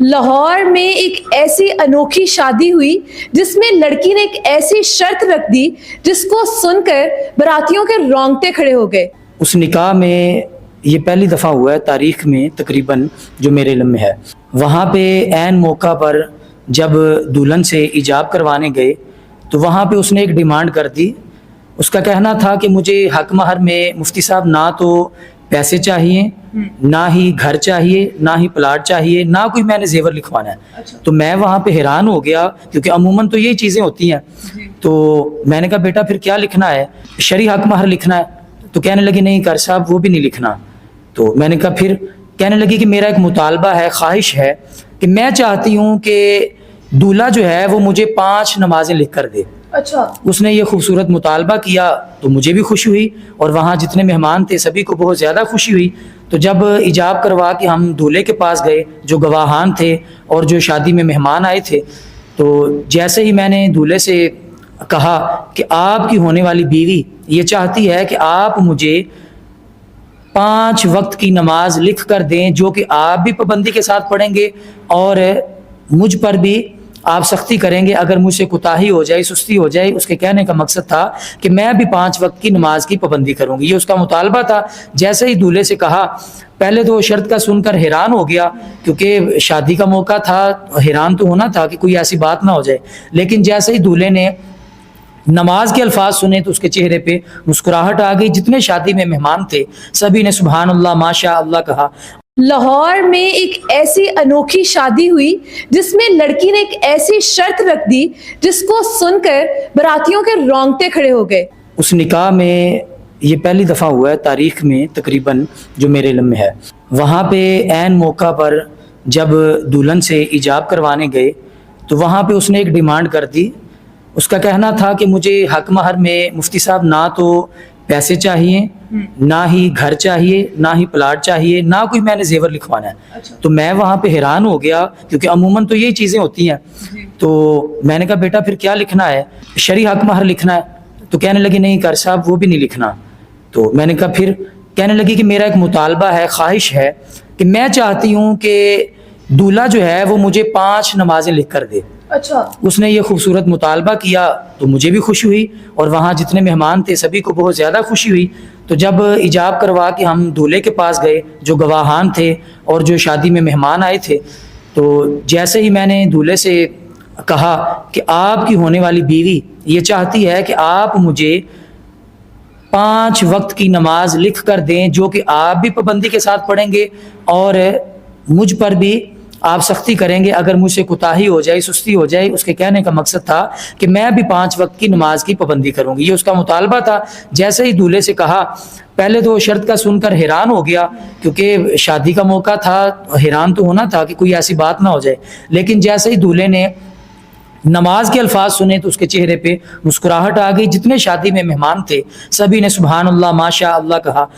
लाहौर में एक ऐसी अनोखी शादी हुई जिसमें लड़की ने एक ऐसी शर्त रख दी जिसको सुनकर बारातियों के रोंगटे खड़े हो गए। उस निकाह में ये पहली दफ़ा हुआ है तारीख़ में तकरीबन जो मेरे इल्म में है। वहाँ पे ऐन मौका पर जब दुल्हन से इजाब करवाने गए तो वहाँ पे उसने एक डिमांड कर दी। उसका कहना था कि मुझे हक महर में मुफ्ती साहब ना तो पैसे चाहिए, ना ही घर चाहिए, ना ही प्लाट चाहिए, ना कोई मैंने जेवर लिखवाना है। अच्छा। तो मैं वहाँ पे हैरान हो गया क्योंकि अमूमन तो यही चीज़ें होती हैं। तो मैंने कहा बेटा फिर क्या लिखना है? शरी हक महर लिखना है। तो कहने लगी नहीं कर साहब वो भी नहीं लिखना। तो मैंने कहा फिर? कहने लगी कि मेरा एक मुतालबा है, ख्वाहिश है कि मैं चाहती हूँ कि दूल्हा जो है वो मुझे 5 नमाजें लिख कर दे। अच्छा। उसने ये खूबसूरत मुतालबा किया तो मुझे भी खुशी हुई और वहाँ जितने मेहमान थे सभी को बहुत ज़्यादा खुशी हुई। तो जब इजाब करवा के हम दूल्हे के पास गए, जो गवाहान थे और जो शादी में मेहमान आए थे, तो जैसे ही मैंने दूल्हे से कहा कि आपकी होने वाली बीवी ये चाहती है कि आप मुझे 5 वक्त की नमाज लिख कर दें, जो कि आप भी पाबंदी के साथ पढ़ेंगे और मुझ पर भी आप सख्ती करेंगे अगर मुझसे कोताही हो जाए, सुस्ती हो जाए। उसके कहने का मकसद था कि मैं भी 5 वक्त की नमाज की पाबंदी करूंगी, ये उसका मुतालबा था। जैसे ही दूल्हे से कहा, पहले तो शर्त का सुनकर हैरान हो गया क्योंकि शादी का मौका था, हैरान तो होना था कि कोई ऐसी बात ना हो जाए। लेकिन जैसे ही दूल्हे ने नमाज के अल्फाज सुने तो उसके चेहरे पे मुस्कुराहट आ गई। जितने शादी में मेहमान थे सभी ने सुभान अल्लाह माशा अल्लाह कहा। लाहौर में एक ऐसी अनोखी शादी हुई जिसमें लड़की ने एक ऐसी शर्त रख दी जिसको सुनकर बारातियों के रोंगटे खड़े हो गए। उस निकाह में ये पहली दफ़ा हुआ है तारीख़ में तकरीबन जो मेरे इल्म में है। वहाँ पे ऐन मौका पर जब दुल्हन से इजाब करवाने गए तो वहाँ पे उसने एक डिमांड कर दी। उसका कहना था कि मुझे हक महर में मुफ्ती साहब ना तो पैसे चाहिए, ना ही घर चाहिए, ना ही प्लाट चाहिए, ना कोई मैंने जेवर लिखवाना है। अच्छा। तो मैं वहाँ पे हैरान हो गया क्योंकि अमूमन तो यही चीज़ें होती हैं। तो मैंने कहा बेटा फिर क्या लिखना है? शरी हक महर लिखना है। तो कहने लगी नहीं कर साहब वो भी नहीं लिखना। तो मैंने कहा फिर? कहने लगी कि मेरा एक मुतालबा है, ख्वाहिश है कि मैं चाहती हूँ कि दूल्हा जो है वो मुझे 5 नमाजें लिख कर दे। अच्छा। उसने ये खूबसूरत मुतालबा किया तो मुझे भी खुशी हुई और वहाँ जितने मेहमान थे सभी को बहुत ज़्यादा खुशी हुई। तो जब इजाब करवा के हम दूल्हे के पास गए, जो गवाहान थे और जो शादी में मेहमान आए थे, तो जैसे ही मैंने दूल्हे से कहा कि आपकी होने वाली बीवी ये चाहती है कि आप मुझे 5 वक्त की नमाज लिख कर दें, जो कि आप भी पाबंदी के साथ पढ़ेंगे और मुझ पर भी आप सख्ती करेंगे अगर मुझसे कोताही हो जाए, सुस्ती हो जाए। उसके कहने का मकसद था कि मैं भी 5 वक्त की नमाज की पाबंदी करूंगी, ये उसका मुतालबा था। जैसे ही दूल्हे से कहा, पहले तो शर्त का सुनकर हैरान हो गया क्योंकि शादी का मौका था, हैरान तो होना था कि कोई ऐसी बात ना हो जाए। लेकिन जैसे ही दूल्हे ने नमाज के अल्फाज सुने तो उसके चेहरे पे मुस्कुराहट आ गई। जितने शादी में मेहमान थे सभी ने सुभान अल्लाह माशा अल्लाह कहा।